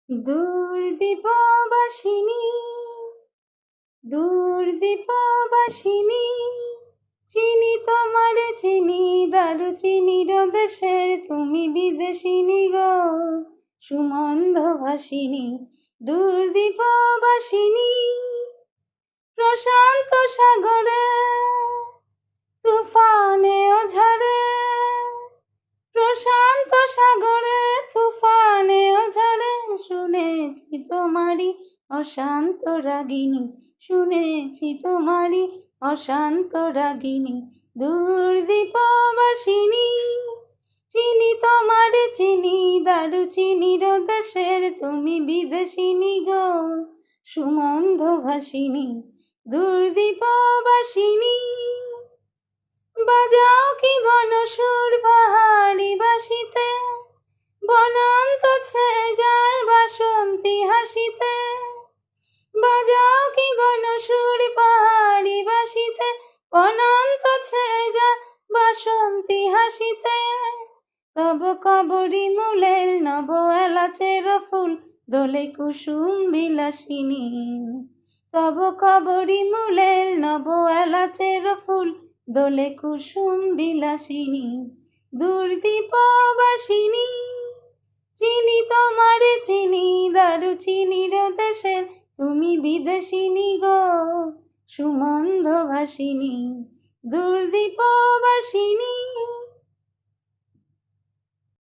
দূরদীপবাসিনী, দূরদীপবাসিনী, চিনি তোমারে চিনি, দারুচিনির দেশের তুমি বিদেশিনী গো, সুমন্ধ ভাসিনী। দূরদীপবাসিনী, প্রশান্ত সাগরে তুফানে ও ঝড়ে, প্রশান্ত সাগরে তুফানে ও ঝড়ে, শুনেছি তোমারি অশান্ত রাগিনী, শুনেছি তোমারি অশান্ত রাগিনী। দূরদীপবাসিনী, চিনি তোমারে চিনি, দারুচিনির দেশের তুমি বিদেশিনী গো, সুমন্ধ ভাসিনী। দূরদীপবাসিনী, বাজাও কি বনসুর পাহাড়ি বাসিতে, বনান্ত ছেয়ে যায় বাসন্তী হাসিতে। বাজাও কি বনসুর পাহাড়ি বাসিতে, বনান্ত ছেয়ে যায় বাসন্তী হাসিতে। তব কবরী মূলের নব এলাচের ফুল দোলে কুসুম বিলাসিনী, তব কবরী মূলের নব এলাচের ফুল দোলে কুসুম বিলাসিনী। দূরদীপবাসিনী, চিনি তোমারে চিনি, দারুচিনির দেশের তুমি বিদেশিনী গো, সুমন্ধ ভাসিনী। দূরদীপবাসিনী।